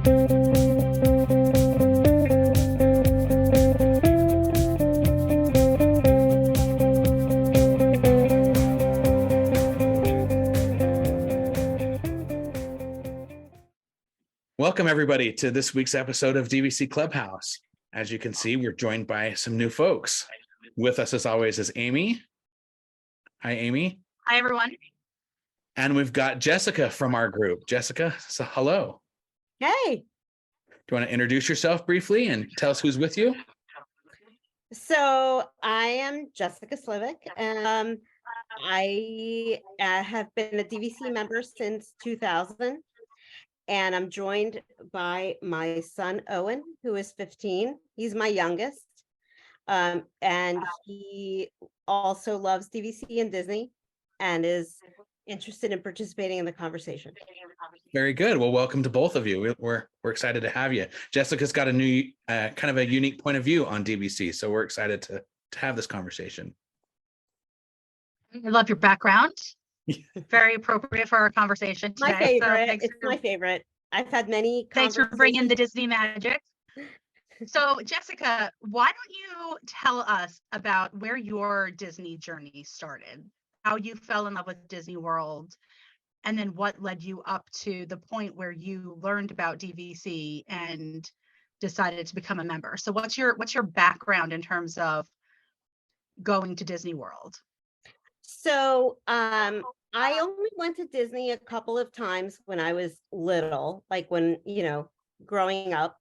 Welcome, everybody, to this week's episode of DVC Clubhouse. As you can see, we're joined by some new folks. With us, as always, is Amy. Hi, Amy. Hi, everyone. And we've got Jessica from our group. Jessica, so hello. Hey. Do you want to introduce yourself briefly and tell us who's with you? So I am Jessica Slivick, and I have been a DVC member since 2000. And I'm joined by my son, Owen, who is 15. He's my youngest. And he also loves DVC and Disney and is interested in participating in the conversation. Very good. Well, welcome to both of you. We're excited to have you. Jessica's got a new kind of a unique point of view on DVC. So we're excited to have this conversation. I love your background. Very appropriate for our conversation today. My favorite. It's my favorite. I've had many. Thanks for bringing the Disney magic. So, Jessica, why don't you tell us about where your Disney journey started, how you fell in love with Disney World, and then what led you up to the point where you learned about DVC and decided to become a member. So, what's your background in terms of going to Disney World? So, I only went to Disney a couple of times when I was little, like when, growing up.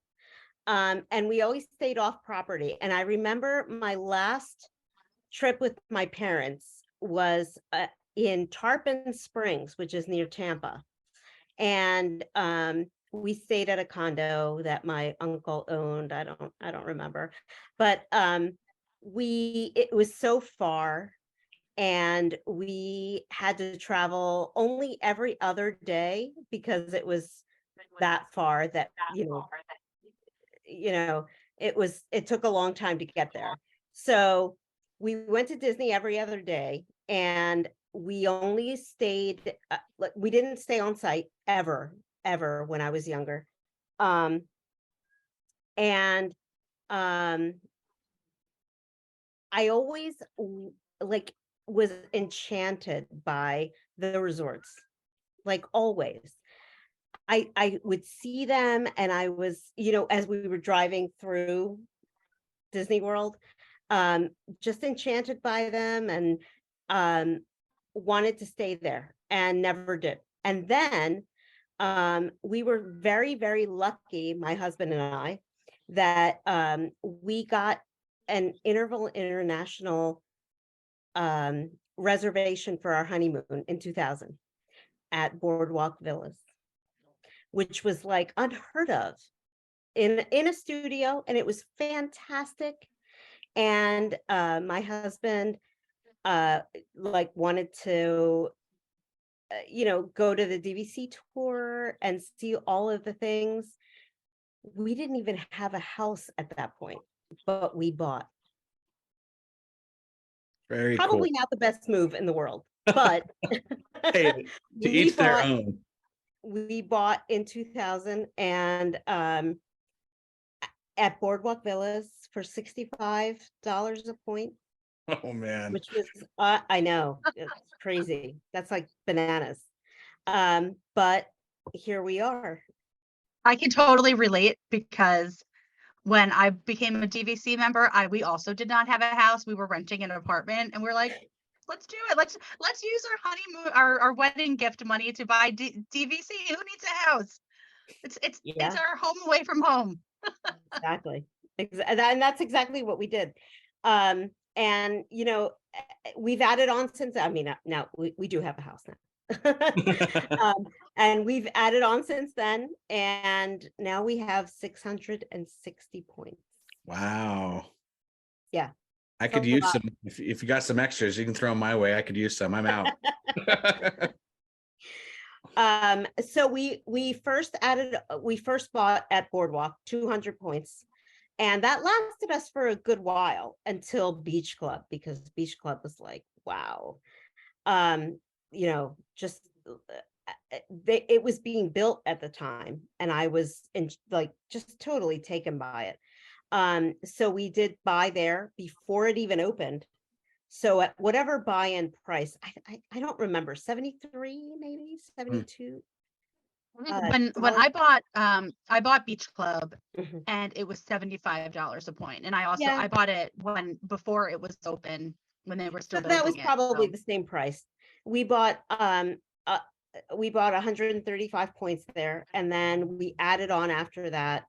And we always stayed off property. And I remember my last trip with my parents was in Tarpon Springs, which is near Tampa. And we stayed at a condo that my uncle owned. I don't remember. But it was so far. And we had to travel only every other day because it was that far that, it took a long time to get there. So we went to Disney every other day, and we only stayed, we didn't stay on site ever when I was younger. I always was enchanted by the resorts, like always. I would see them, and I was, as we were driving through Disney World, just enchanted by them, and wanted to stay there and never did. And then we were very, very lucky, my husband and I, that we got an Interval International reservation for our honeymoon in 2000 at Boardwalk Villas, which was like unheard of in a studio, and it was fantastic. And my husband wanted to go to the DVC tour and see all of the things. We didn't even have a house at that point, but we bought. Very Probably cool. not the best move in the world, but Hey, to each their own. We bought in 2000 and at Boardwalk Villas for $65 a point. Oh man, which was I know, it's crazy. That's like bananas. But here we are. I can totally relate, because when I became a DVC member, we also did not have a house. We were renting an apartment, and we're like, let's do it. Let's use our honeymoon, our wedding gift money to buy DVC. Who needs a house? It's our home away from home. Exactly. And that's exactly what we did. And we've added on since. I mean, now we do have a house now. And we've added on since then, and now we have 660 points. Wow. Yeah. I could use some. If you got some extras, you can throw them my way. I could use some. I'm out. So we first bought at Boardwalk 200 points, and that lasted us for a good while until Beach Club, because Beach Club was like, wow. Just it was being built at the time, and I was like just totally taken by it. So we did buy there before it even opened. So at whatever buy-in price, I don't remember, 73, maybe 72. When I bought Beach Club, Mhm. and it was $75 a point. And I Yeah. bought it before it was open, when they were still So that was building it. probably So the same price. We bought 135 points there, and then we added on after that.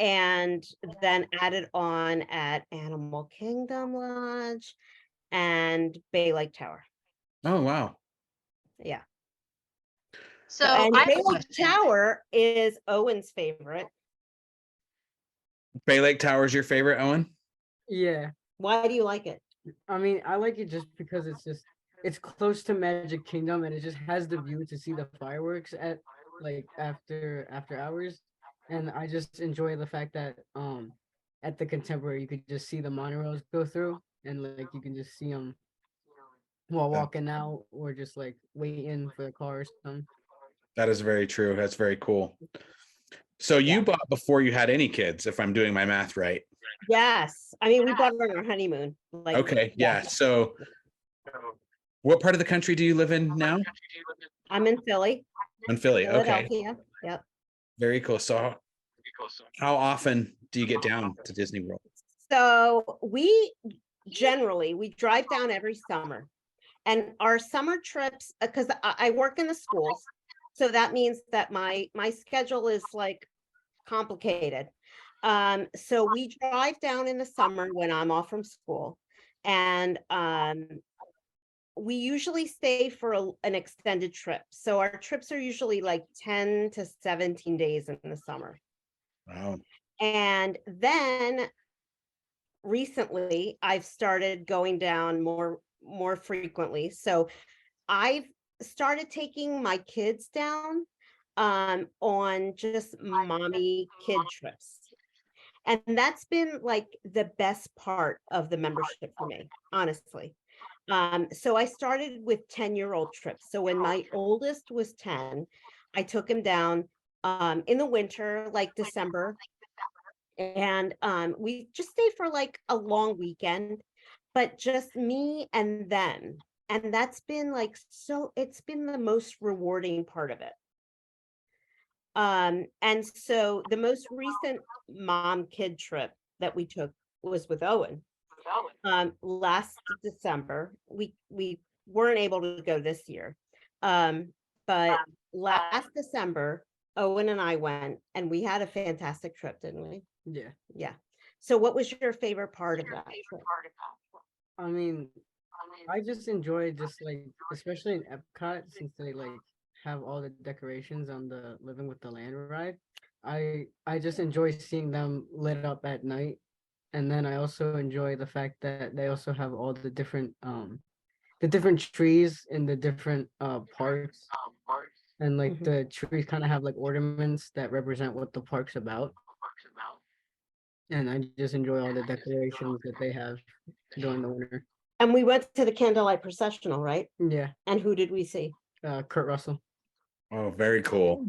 And then added on at Animal Kingdom Lodge and Bay Lake Tower. Oh, wow. Yeah. so And I have Bay a Lake question. Tower is Owen's favorite. Bay Lake Tower is your favorite, Owen? Yeah. Why do you like it? I mean, I like it just because it's close to Magic Kingdom, and it just has the view to see the fireworks at like after hours. And I just enjoy the fact that at the Contemporary you could just see the monorails go through, and like you can just see them while walking out or just like waiting for the car or something. That is very true. That's very cool. So you Yeah. bought before you had any kids, if I'm doing my math right. Yes. I mean, we bought it on our honeymoon. Like, Okay, yeah. So what part of the country do you live in now? I'm in Philly, In Philly. Okay, Philadelphia. Yep. very cool. So how often do you get down to Disney World? So we drive down every summer, and our summer trips, because I work in the schools, so that means that my schedule is like complicated. So we drive down in the summer when I'm off from school, and we usually stay for an extended trip. So our trips are usually like 10 to 17 days in the summer. Wow. And then recently I've started going down more frequently. So I've started taking my kids down on just mommy kid trips. And that's been like the best part of the membership for me, honestly. So I started with 10-year-old trips. So when my oldest was 10, I took him down in the winter, like December. And we just stayed for like a long weekend, but just me and them. And that's been like, so it's been the most rewarding part of it. And so the most recent mom kid trip that we took was with Owen. Last December, we weren't able to go this year. But last December, Owen and I went, and we had a fantastic trip, didn't we? Yeah. Yeah. So what was your favorite part of that trip? I mean, I just enjoy just like, especially in Epcot, since they like have all the decorations on the Living with the Land ride. I just enjoy seeing them lit up at night. And then I also enjoy the fact that they also have all the different trees in the different parks. And like Mhm. the trees kind of have like ornaments that represent what the park's about. And I just enjoy all the decorations that they have during the winter. And we went to the candlelight processional, right? Yeah. And who did we see? Kurt Russell. Oh, very cool.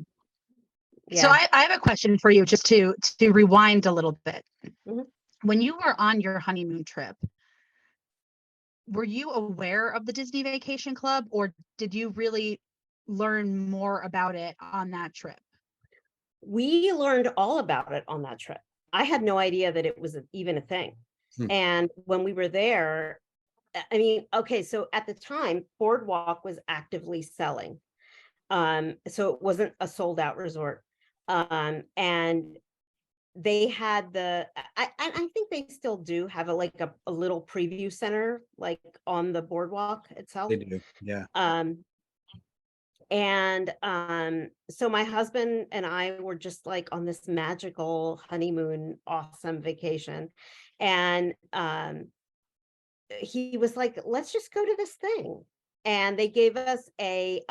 So Yeah. I have a question for you, just to rewind a little bit. Mhm. When you were on your honeymoon trip, were you aware of the Disney Vacation Club, or did you really learn more about it on that trip? We learned all about it on that trip. I had no idea that it was even a thing. And when we were there, I mean, okay, so at the time, Boardwalk was actively selling. So it wasn't a sold out resort. And they had I think they still do have a little preview center like on the Boardwalk itself. They do. Yeah. And so my husband and I were just like on this magical honeymoon, awesome vacation. And he was like, let's just go to this thing. And they gave us a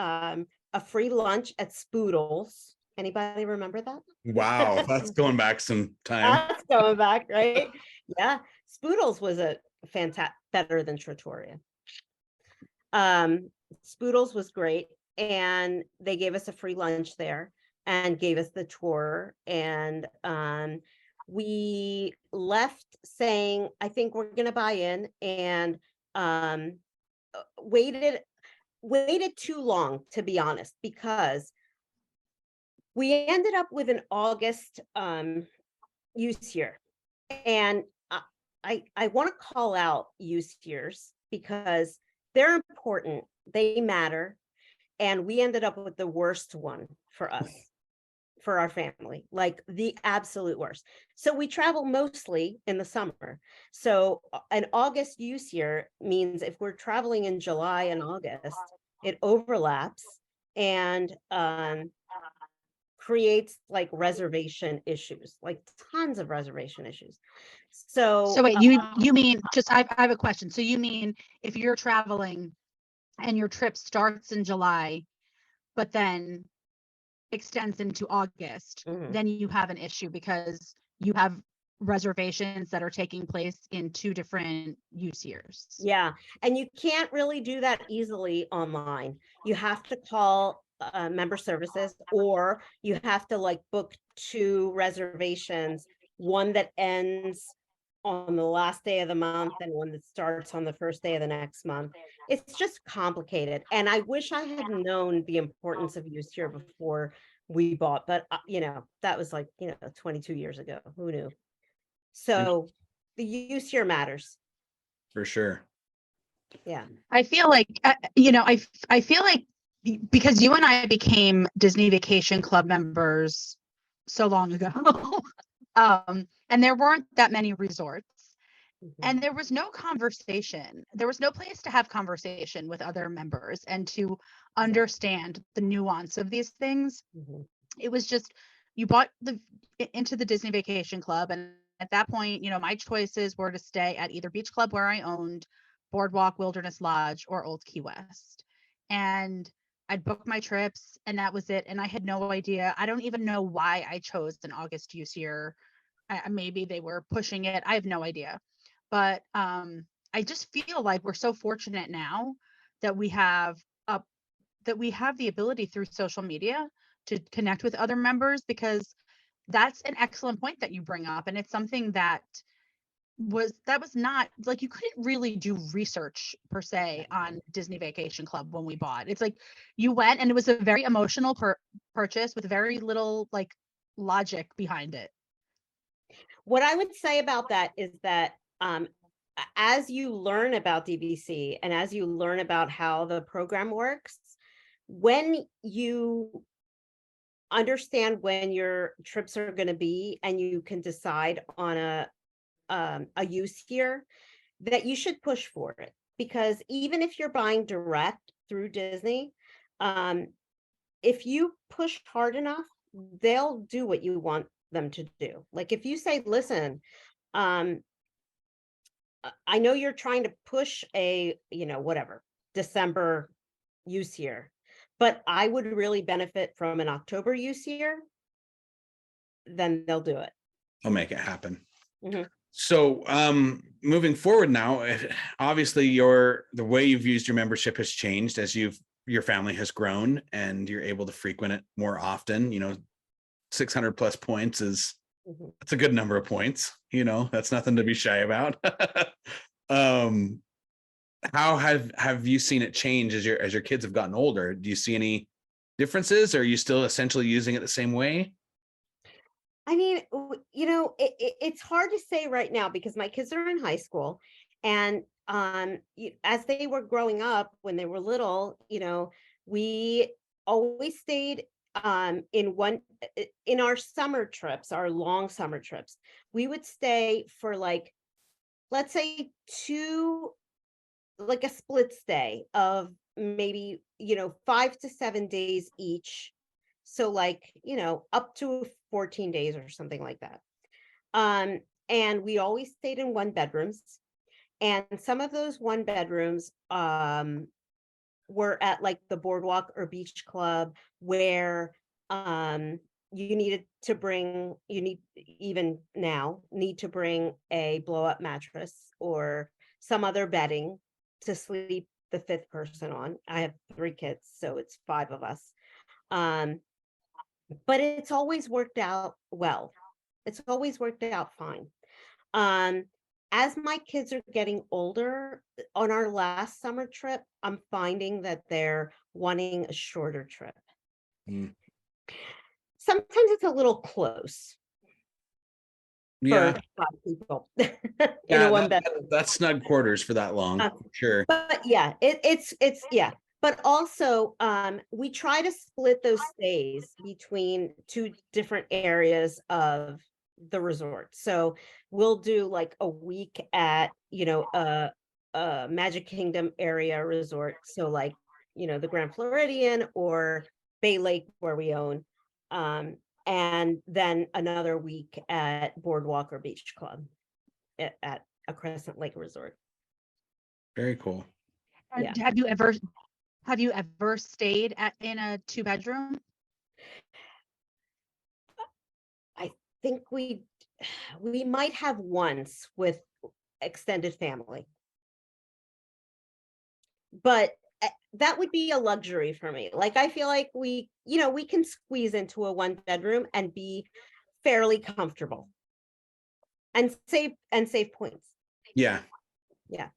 free lunch at Spoodles. Anybody remember that? Wow. That's going back some time. That's going back, right? Yeah. Spoodles was a fantastic, better than Trattoria. Spoodles was great. and they gave us a free lunch there and gave us the tour. And we left saying, I think we're going to buy in, and waited too long, to be honest, because we ended up with an August use year. And I want to call out use years because they're important, they matter, and we ended up with the worst one for us, for our family, like the absolute worst. So we travel mostly in the summer. So an August use year means if we're traveling in July and August, it overlaps and creates like reservation issues, like tons of reservation issues. So wait, you mean, just I have a question. So you mean if you're traveling and your trip starts in July, but then extends into August, then you have an issue because you have reservations that are taking place in 2 different use years. Yeah, and you can't really do that easily online. You have to call member services, or you have to like book 2 reservations, one that ends on the last day of the month and one that starts on the first day of the next month. It's just complicated. And I wish I had known the importance of use year before we bought, but you know, that was like, 22 years ago. Who knew? So the use year matters. For sure. Yeah. I feel like, I feel like because you and I became Disney Vacation Club members so long ago, and there weren't that many resorts, and there was no conversation. There was no place to have conversation with other members and to understand the nuance of these things. It was just, you bought into the Disney Vacation Club, and at that point, my choices were to stay at either Beach Club, where I owned, Boardwalk, Wilderness Lodge, or Old Key West. And I'd book my trips, and that was it. And I had no idea. I don't even know why I chose an August use year. Maybe they were pushing it. I have no idea. But I just feel like we're so fortunate now that we have the ability through social media to connect with other members, because that's an excellent point that you bring up. And it's something that was not like, you couldn't really do research per se on Disney Vacation Club when we bought. It's like you went, and it was a very emotional purchase with very little like logic behind it. What I would say about that is that as you learn about DVC and as you learn about how the program works, when you understand when your trips are going to be and you can decide on a use year, that you should push for it. Because even if you're buying direct through Disney, if you push hard enough, they'll do what you want them to do. Like if you say, listen, I know you're trying to push a, whatever, December use year, but I would really benefit from an October use year, then they'll do it. I'll make it happen. So moving forward now, obviously the way you've used your membership has changed as your family has grown and you're able to frequent it more often. 600 plus points is that's a good number of points. That's nothing to be shy about. How have you seen it change as your kids have gotten older? Do you see any differences, or are you still essentially using it the same way? I mean, it's hard to say right now because my kids are in high school, and as they were growing up, when they were little, we always stayed in our summer trips, our long summer trips. We would stay for like, let's say like a split stay of maybe 5 to 7 days each. So like, up to 14 days or something like that. And we always stayed in 1-bedrooms. And some of those 1-bedrooms were at like the Boardwalk or Beach Club, where you need to bring a blow-up mattress or some other bedding to sleep the fifth person on. I have 3 kids, so it's 5 of us. But it's always worked out well. It's always worked out fine. As my kids are getting older, on our last summer trip, I'm finding that they're wanting a shorter trip. Mm. Sometimes it's a little close Yeah. for 5 people in Yeah, a one bedroom. that's snug quarters for that long. Sure. But yeah, it's yeah. But also, we try to split those stays between 2 different areas of the resort. So we'll do like a week at, a Magic Kingdom area resort. So like, the Grand Floridian or Bay Lake where we own. And then another week at Boardwalk or Beach Club at a Crescent Lake resort. Very cool. And Yeah. have you ever stayed in a 2-bedroom? I think we might have once with extended family, but that would be a luxury for me. Like, I feel like we can squeeze into a 1 bedroom and be fairly comfortable and save points. Yeah. Yeah.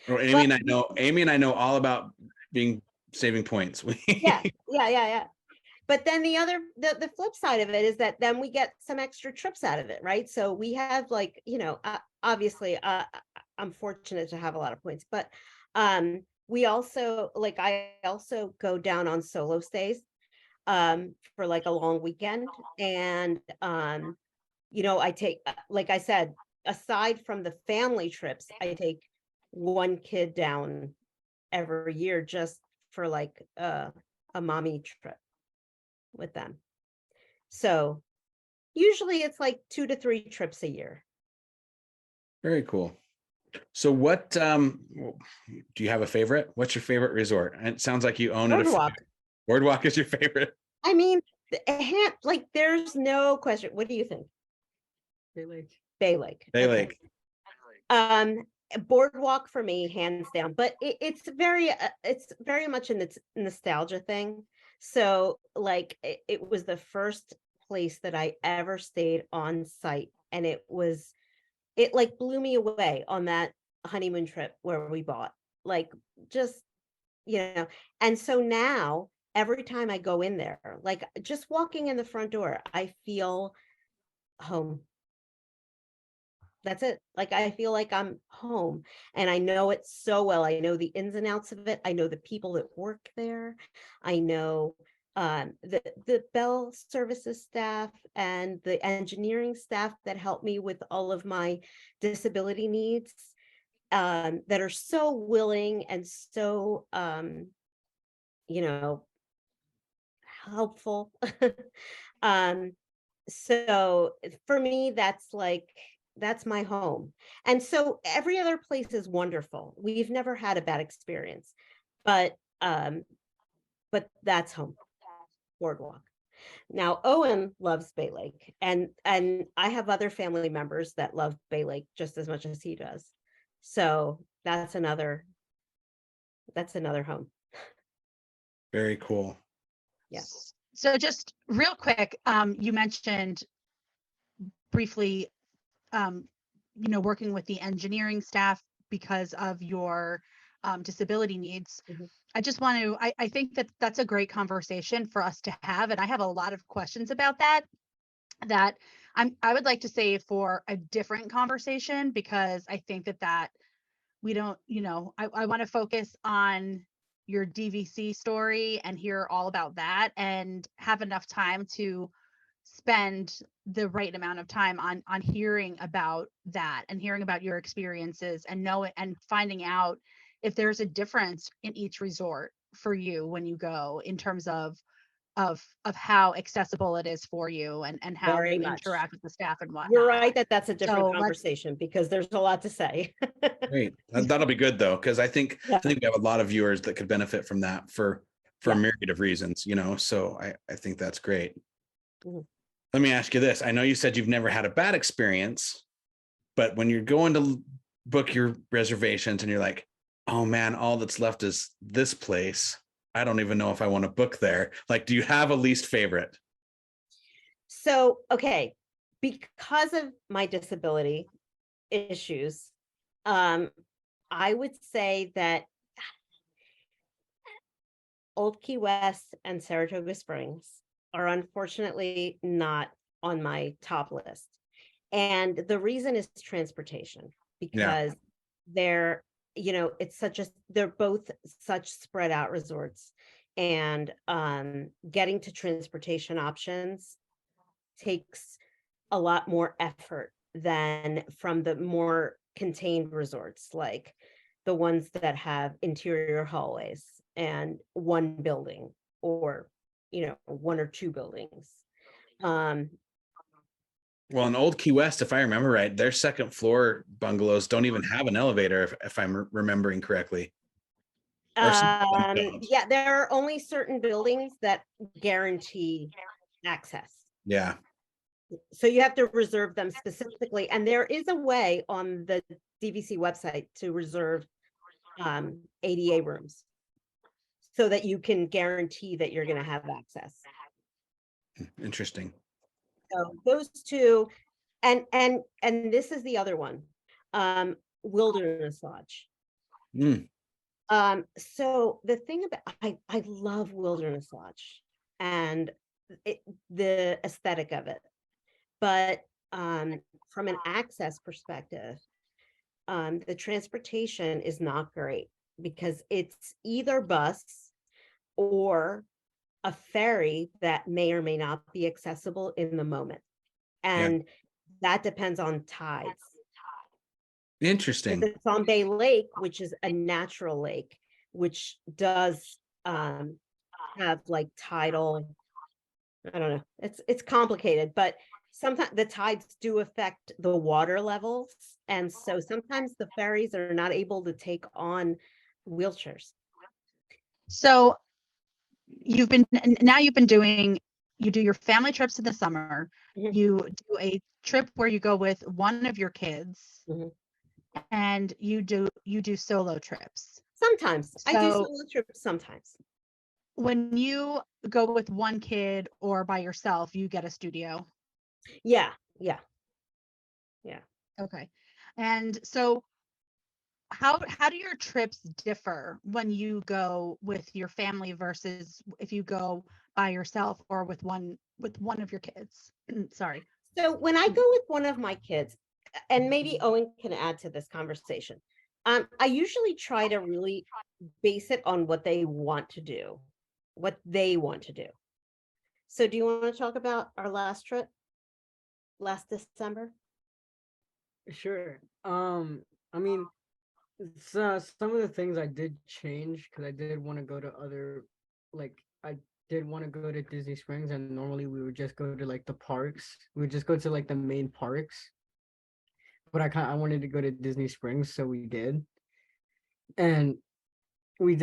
Well, Amy and I know all about saving points. Yeah. But then the flip side of it is that then we get some extra trips out of it, right? So we have like, obviously, I'm fortunate to have a lot of points, but we also I also go down on solo stays for like a long weekend. And I take, like I said, aside from the family trips, I take 1 kid down every year just for like a mommy trip with them. So usually it's like 2 to 3 trips a year. Very cool. So what do you have a favorite? What's your favorite resort? And it sounds like you own Boardwalk. it. Boardwalk is your favorite. I mean, there's no question. What do you think? Bay Lake. Bay Lake. Bay Okay. Lake. Boardwalk for me, hands down, but it's very much in its nostalgia thing. So like it was the first place that I ever stayed on site, and it like blew me away on that honeymoon trip where we bought, like, just, and so now every time I go in there, like just walking in the front door, I feel home. That's it. Like, I feel like I'm home, and I know it so well. I know the ins and outs of it. I know the people that work there. I know the bell services staff and the engineering staff that help me with all of my disability needs, that are so willing and so helpful. So for me, that's my home. And so every other place is wonderful. We've never had a bad experience, but that's home. Boardwalk. Now Owen loves Bay Lake, and I have other family members that love Bay Lake just as much as he does. So that's another home. Very cool. Yeah. So just real quick, you mentioned briefly, working with the engineering staff because of your disability needs. Mhm. I just want to, I think that that's a great conversation for us to have. And I have a lot of questions about that I would like to save for a different conversation, because I think that we don't, I want to focus on your DVC story and hear all about that, and have enough time to spend the right amount of time on hearing about that and hearing about your experiences, and finding out if there's a difference in each resort for you when you go, in terms of how accessible it is for you, and how Very you much. interact with the staff and whatnot. You're right that's a different So conversation, because there's a lot to say. Great. That'll be good though, because I think Yeah. we have a lot of viewers that could benefit from that for Yeah. a myriad of reasons, so I think that's great. Mhm. Let me ask you this. I know you said you've never had a bad experience, but when you're going to book your reservations and you're like, oh man, all that's left is this place. I don't even know if I want to book there. Like, do you have a least favorite? So, okay, because of my disability issues, I would say that Old Key West and Saratoga Springs are unfortunately not on my top list. And the reason is transportation, because they're, they're both such spread out resorts, and getting to transportation options takes a lot more effort than from the more contained resorts, like the ones that have interior hallways and one building, or one or two buildings. Well, in Old Key West, if I remember right, their second floor bungalows don't even have an elevator, if I'm remembering correctly. Yeah, there are only certain buildings that guarantee access. Yeah. So you have to reserve them specifically, and there is a way on the DVC website to reserve ADA rooms, so that you can guarantee that you're going to have access. Interesting. So those two, and this is the other one, Wilderness Lodge. Mm. So the thing about, I love Wilderness Lodge and the aesthetic of it, but from an access perspective, the transportation is not great, because it's either bus or a ferry that may or may not be accessible in the moment. And that depends on tides. Interesting. If it's on Bay Lake, which is a natural lake, which does have like tidal, I don't know, it's complicated, but sometimes the tides do affect the water levels. And so sometimes the ferries are not able to take on wheelchairs. So you do your family trips in the summer. Mhm. You do a trip where you go with one of your kids, Mhm. and you do solo trips. Sometimes I do So- solo trips sometimes. When you go with one kid or by yourself, you get a studio. Yeah. Okay. And so how do your trips differ when you go with your family versus if you go by yourself or with one of your kids? Sorry. So when I go with one of my kids, and maybe Owen can add to this conversation, I usually try to really base it on what they want to do. So do you want to talk about our last trip last December? Sure. I mean, so some of the things I did change, because I did want to go to other, like I did want to go to Disney Springs, and normally we would just go to like the parks. We would just go to like the main parks. But I wanted to go to Disney Springs, so we did. And we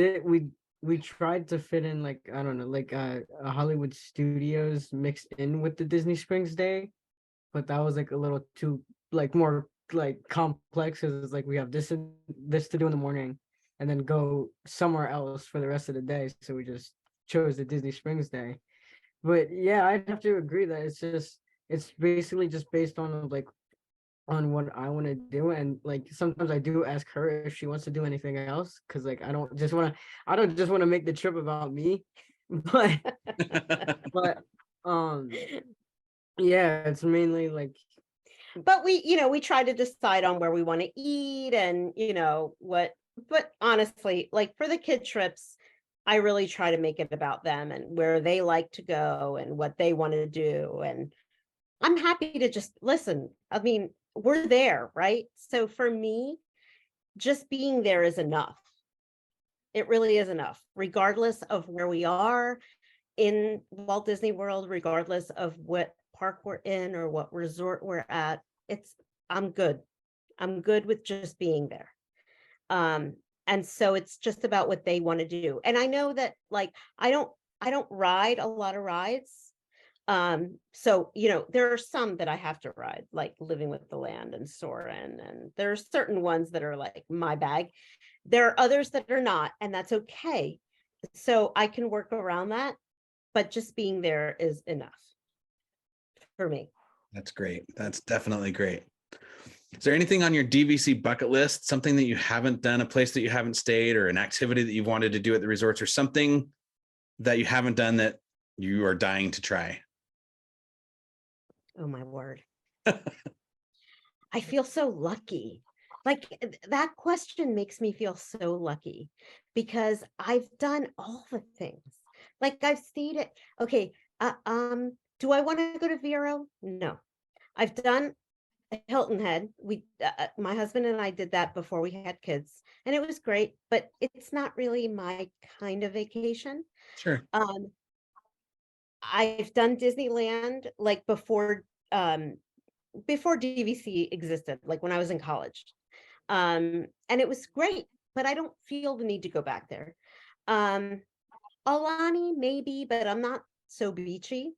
tried to fit in, like, I don't know, like a Hollywood Studios mixed in with the Disney Springs day, but that was like a little too, like, more like complex, because it's like we have this and this to do in the morning and then go somewhere else for the rest of the day, so we just chose the Disney Springs day. But yeah, I'd have to agree that it's basically just based on like on what I want to do, and like sometimes I do ask her if she wants to do anything else, because like I don't just want to make the trip about me. but but yeah, it's mainly like, But we try to decide on where we want to eat, and what, but honestly, like for the kid trips, I really try to make it about them and where they like to go and what they want to do. And I'm happy to just listen. I mean, we're there, right? So for me, just being there is enough. It really is enough, regardless of where we are in Walt Disney World, regardless of what park we're in or what resort we're at. I'm good. I'm good with just being there. And so it's just about what they want to do. And I know that, like, I don't ride a lot of rides. So there are some that I have to ride, like Living with the Land and Soarin', and there are certain ones that are like my bag. There are others that are not, and that's okay. So I can work around that, but just being there is enough for me. That's great. That's definitely great. Is there anything on your DVC bucket list, something that you haven't done, a place that you haven't stayed, or an activity that you've wanted to do at the resorts, or something that you haven't done that you are dying to try? Oh my word. I feel so lucky. Like that question makes me feel so lucky because I've done all the things. Like I've stayed at, okay, do I want to go to Vero? No. I've done Hilton Head. My husband and I did that before we had kids, and it was great, but it's not really my kind of vacation. Sure. I've done Disneyland like before DVC existed, like when I was in college. And it was great, but I don't feel the need to go back there. Alani, maybe, but I'm not so beachy.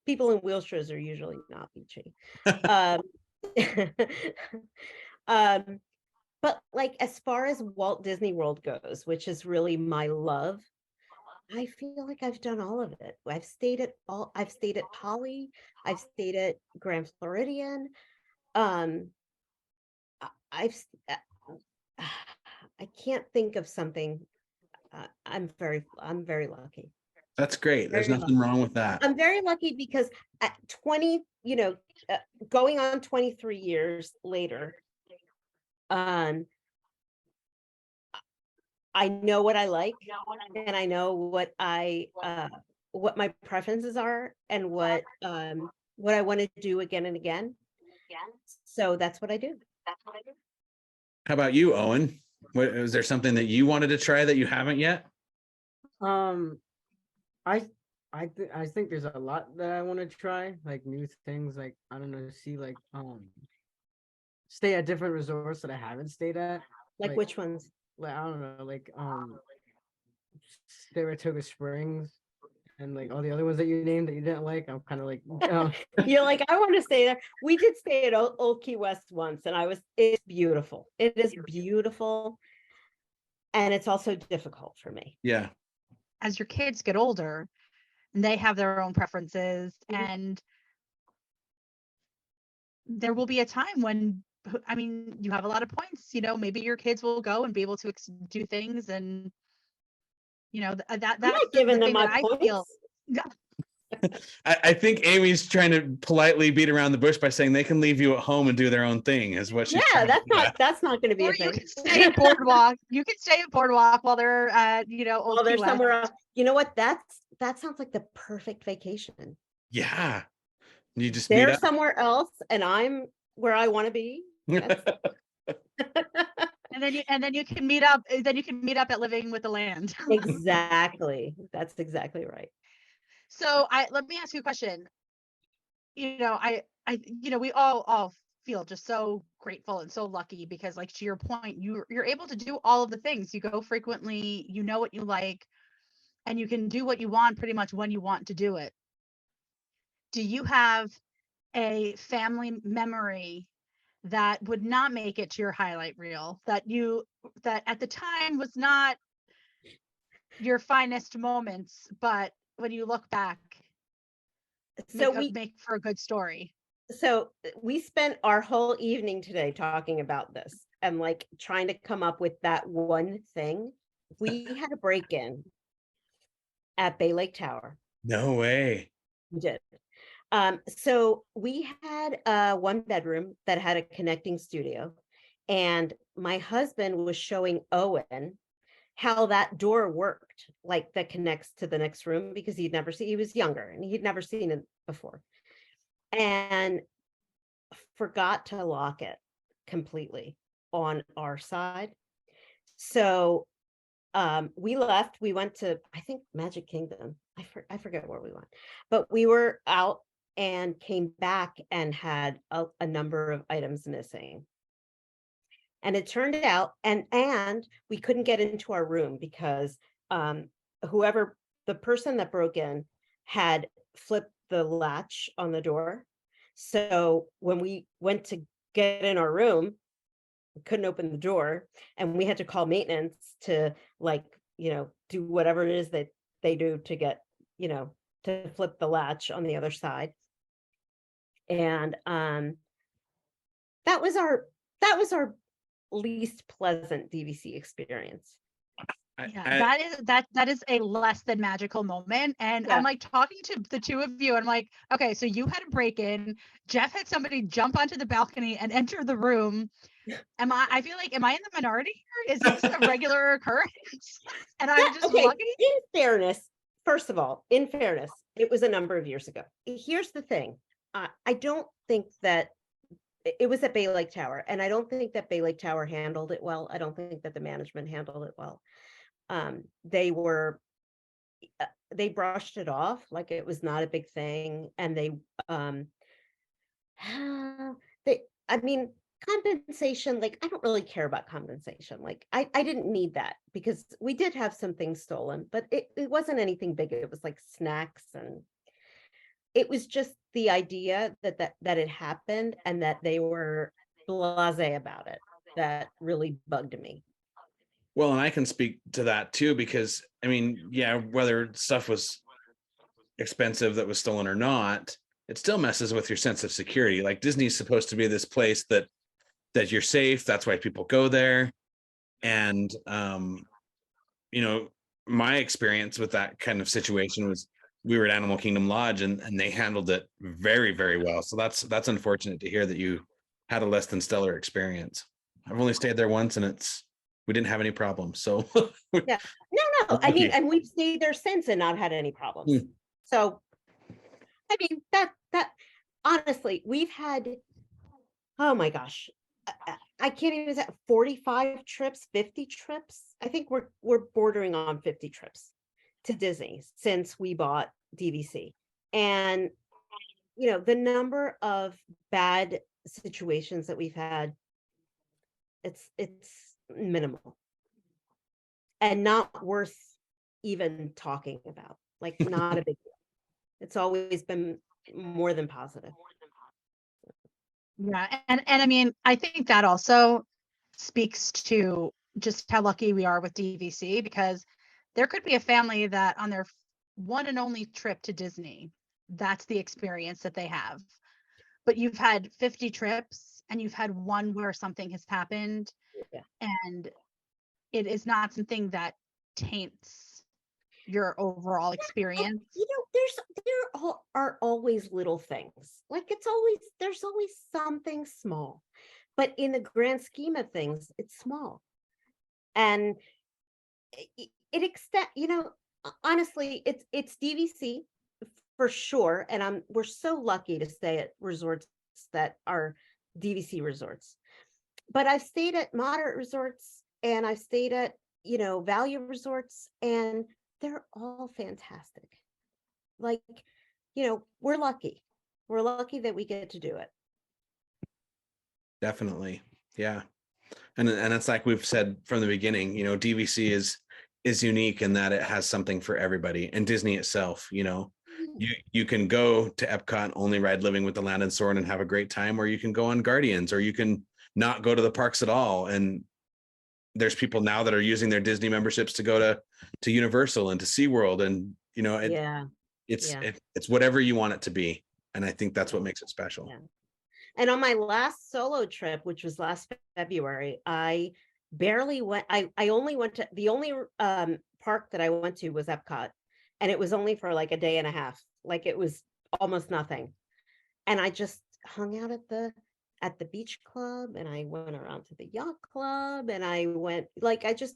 People in wheelchairs are usually not beachy. But like as far as Walt Disney World goes, which is really my love, I feel like I've done all of it. I've stayed at Holly, I've stayed at Grand Floridian. I've I can't think of something. I'm very lucky. That's great. There's Very nothing lucky. wrong with that. I'm very lucky because at 20, going on 23 years later, I know what I like, and I know what what my preferences are, and what I want to do again and again. So that's what I do. How about you, Owen? Is there something that you wanted to try that you haven't yet? I think there's a lot that I want to try, like new things, like I don't know, see like stay at different resorts that I haven't stayed at. Like which ones? Like I don't know, like Saratoga Springs and like all the other ones that you named that you didn't like. I'm kind of like You're like, I want to stay there. We did stay at Old Key West once, and it's beautiful. It is beautiful. And it's also difficult for me. Yeah. As your kids get older, and they have their own preferences, and there will be a time when, I mean, you have a lot of points, maybe your kids will go and be able to do things, and that's giving the them thing my that I points. feel. I think Amy's trying to politely beat around the bush by saying they can leave you at home and do their own thing, is what she's Yeah, that's not going to be Or a thing. you can stay at Boardwalk. You can stay at Boardwalk while they're at, Old Well, they're Key West. somewhere else. You know what? That sounds like the perfect vacation. Yeah. You just They're somewhere else, and I'm where I want to be. And then you can meet up. Then you can meet up at Living with the Land. Exactly. That's exactly right. So let me ask you a question. We all feel just so grateful and so lucky because, like, to your point, you're able to do all of the things. You go frequently, you know what you like, and you can do what you want pretty much when you want to do it. Do you have a family memory that would not make it to your highlight reel, that at the time was not your finest moments, but when you look back, make for a good story? So we spent our whole evening today talking about this and like trying to come up with that one thing. We had a break-in at Bay Lake Tower. No way. We did. So we had a 1-bedroom that had a connecting studio, and my husband was showing Owen how that door worked, like that connects to the next room, because he was younger and he'd never seen it before, and forgot to lock it completely on our side. So we left. We went to, I think, Magic Kingdom. I forget where we went, but we were out and came back and had a number of items missing. And it turned out, and we couldn't get into our room because the person that broke in had flipped the latch on the door. So when we went to get in our room, couldn't open the door, and we had to call maintenance to, like, do whatever it is that they do to get, to flip the latch on the other side. And that was our least pleasant DVC experience. Yeah, that is a less than magical moment. And Yeah. I'm like talking to the two of you, and I'm like, okay, so you had a break-in, Jeff had somebody jump onto the balcony and enter the room. I feel like, am I in the minority here? Is this a regular occurrence? And I'm just Okay, lucky. in fairness, first of all, it was a number of years ago. Here's the thing. I don't think that it was at Bay Lake Tower, and I don't think that Bay Lake Tower handled it well. I don't think that the management handled it well. They brushed it off like it was not a big thing, and compensation, like, I don't really care about compensation. Like, I didn't need that, because we did have some things stolen, but it wasn't anything big. It was like snacks, and it was just the idea that it happened and that they were blasé about it that really bugged me. Well, and I can speak to that too, because I mean, yeah, whether stuff was expensive that was stolen or not, it still messes with your sense of security. Like, Disney's supposed to be this place that you're safe. That's why people go there. And my experience with that kind of situation was, we were at Animal Kingdom Lodge, and they handled it very, very well. So that's unfortunate to hear that you had a less than stellar experience. I've only stayed there once, and we didn't have any problems. So yeah, no. I mean, and we've stayed there since and not had any problems. So, I mean, that honestly, we've had, oh my gosh, I can't even say 45 trips, 50 trips. I think we're bordering on 50 trips to Disney since we bought DVC. And, the number of bad situations that we've had, it's minimal and not worth even talking about. Like, not a big deal. It's always been more than positive. Yeah, and I mean, I think that also speaks to just how lucky we are with DVC, because there could be a family that on their one and only trip to Disney, that's the experience that they have. But you've had 50 trips, and you've had one where something has happened, and it is not something that taints your overall experience. There are always little things. Like, there's always something small, but in the grand scheme of things, it's small. And honestly, it's DVC for sure. And we're so lucky to stay at resorts that are DVC resorts. But I've stayed at moderate resorts, and I've stayed at, value resorts, and they're all fantastic. Like, we're lucky. We're lucky that we get to do it. Definitely. Yeah. And it's like we've said from the beginning, DVC is unique in that it has something for everybody. And Disney itself, you can go to Epcot, only ride Living with the Land and Soarin' and have a great time, or you can go on Guardians, or you can not go to the parks at all. And there's people now that are using their Disney memberships to go to Universal and to SeaWorld. And, it's whatever you want it to be. And I think that's what makes it special. Yeah. And on my last solo trip, which was last February, I barely went. I only went to the only park that I went to was Epcot, and it was only for like a day and a half. Like, it was almost nothing. And I just hung out at the beach club, and I went around to the yacht club, and I just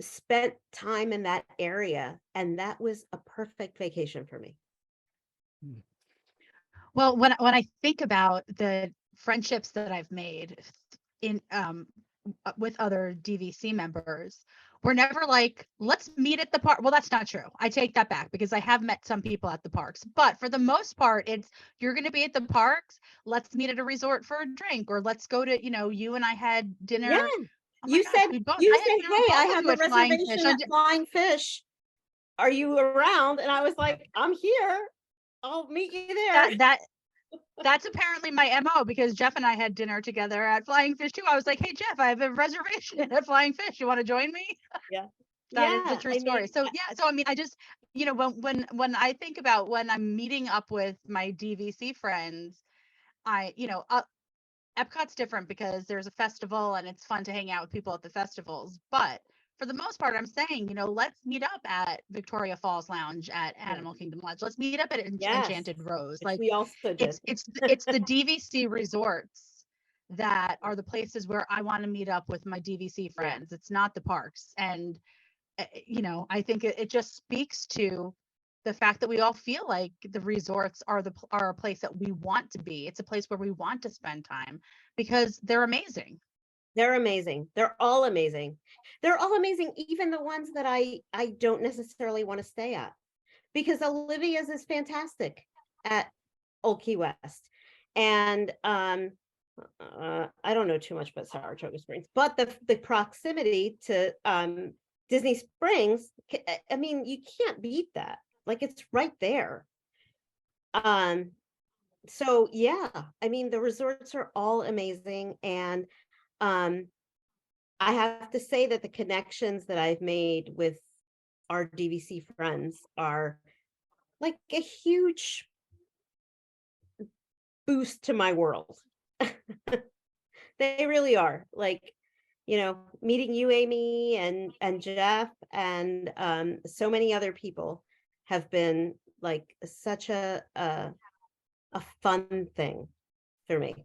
spent time in that area, and that was a perfect vacation for me. Well, when I think about the friendships that I've made in with other DVC members, we're never like, let's meet at the park. Well, that's not true. I take that back, because I have met some people at the parks, but for the most part, it's, you're going to be at the parks, let's meet at a resort for a drink, or let's go to, you and I had dinner. Yeah. Oh You gosh, said, hey, I have a Flying Fish. reservation at Flying Fish. Are you around? And I was like, I'm here. I'll meet you there. That's apparently my MO, because Jeff and I had dinner together at Flying Fish too. I was like, hey Jeff, I have a reservation at Flying Fish. You want to join me? Yeah. That is a Yeah, true I story. mean, So yeah, so I mean, I just, when I think about when I'm meeting up with my DVC friends, Epcot's different because there's a festival and it's fun to hang out with people at the festivals. But for the most part, I'm saying, let's meet up at Victoria Falls Lounge at Animal Kingdom Lodge. Let's meet up at yes, Enchanted Rose. which Like we also did. it's the DVC resorts that are the places where I want to meet up with my DVC friends. It's not the parks. And I think it just speaks to the fact that we all feel like the resorts are a place that we want to be. It's a place where we want to spend time because they're amazing. They're amazing. They're all amazing. They're all amazing, even the ones that I don't necessarily want to stay at, because Olivia's is fantastic at Old Key West. And I don't know too much about Saratoga Springs, but the proximity to Disney Springs, I mean, you can't beat that. Like, it's right there. So yeah, I mean, the resorts are all amazing. And I have to say that the connections that I've made with our DVC friends are like a huge boost to my world. They really are. Like, meeting you, Amy, and Jeff, and so many other people have been like such a fun thing for me.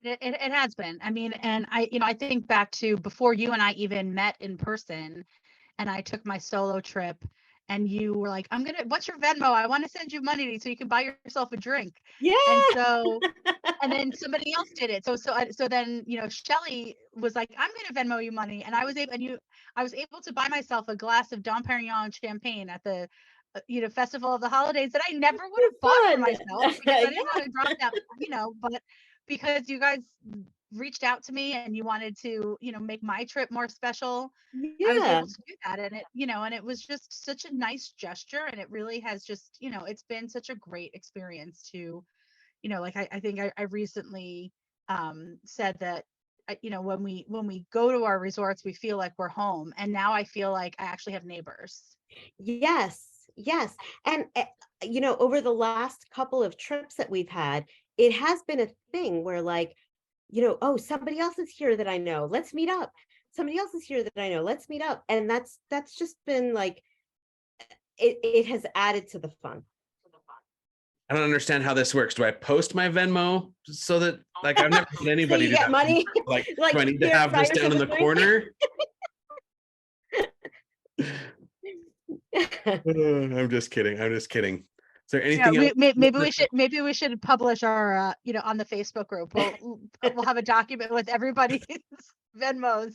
It has been. I mean, and I think back to before you and I even met in person, and I took my solo trip, and you were like, what's your Venmo? I want to send you money so you can buy yourself a drink. Yeah. And then somebody else did it. So then, Shelly was like, I'm going to Venmo you money. And I was able to buy myself a glass of Dom Perignon champagne at the, Festival of the Holidays that I never would have bought for myself because I didn't want to drop that, but because you guys reached out to me and you wanted to, make my trip more special. I was able to do that. And and it was just such a nice gesture. And it really has just, it's been such a great experience to, like I think I recently said that, when we go to our resorts, we feel like we're home. And now I feel like I actually have neighbors. Yes. And, over the last couple of trips that we've had, it has been a thing where like, oh, somebody else is here that I know. Let's meet up. Somebody else is here that I know. Let's meet up. And that's just been like, it has added to the fun. I don't understand how this works. Do I post my Venmo so that, like, I've never had anybody so do that money? Like, do I need to have this down in the corner? I'm just kidding. Is there anything else? Maybe we should publish our on the Facebook group. We'll have a document with everybody's Venmos.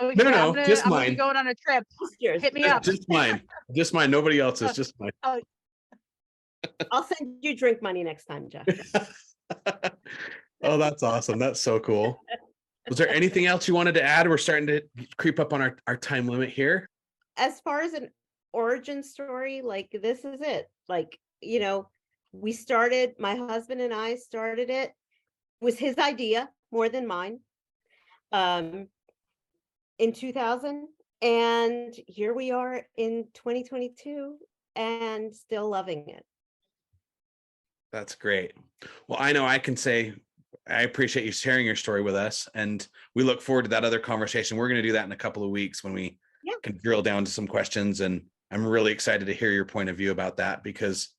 No, just I'm mine. gonna be going on a trip. Hit me up. Just mine. Nobody else's. Just mine. I'll send you drink money next time, Jeff. Oh, that's awesome. That's so cool. Was there anything else you wanted to add? We're starting to creep up on our time limit here. As far as an origin story, like, this is it. Like, my husband and I started it. It was his idea more than mine. In 2000, and here we are in 2022 and still loving it. That's great. Well, I know I can say I appreciate you sharing your story with us, and we look forward to that other conversation. We're going to do that in a couple of weeks when we can drill down to some questions, and I'm really excited to hear your point of view about that, because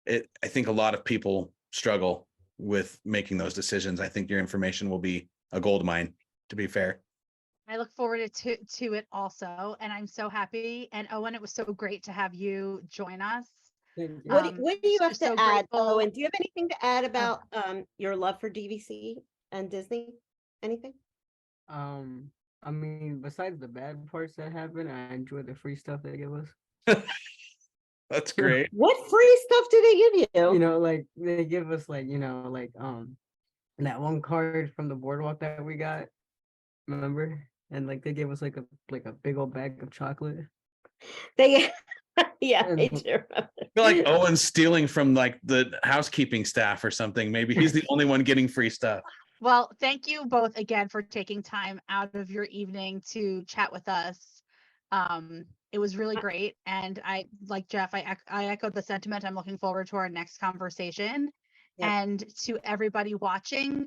I think a lot of people struggle with making those decisions. I think your information will be a gold mine, to be fair. I look forward to it also, and I'm so happy. And Owen, it was so great to have you join us. What do you have to add? Grateful. And do you have anything to add about your love for DVC and Disney? Anything? I mean, besides the bad parts that happen, I enjoy the free stuff they give us. That's great. What free stuff do they give you? Like they give us like, that one card from the Boardwalk that we got, remember? And like they gave us like a big old bag of chocolate. They Yeah, I And- do. I feel like Owen's stealing from like the housekeeping staff or something. Maybe he's the only one getting free stuff. Well, thank you both again for taking time out of your evening to chat with us. It was really great. And I, like Jeff, I echo the sentiment. I'm looking forward to our next conversation. Yep. And to everybody watching,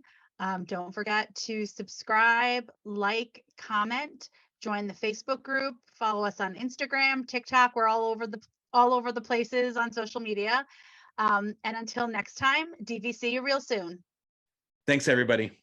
don't forget to subscribe, like, comment, join the Facebook group, follow us on Instagram, TikTok. We're all over the places on social media. And until next time, DVC you real soon. Thanks, everybody.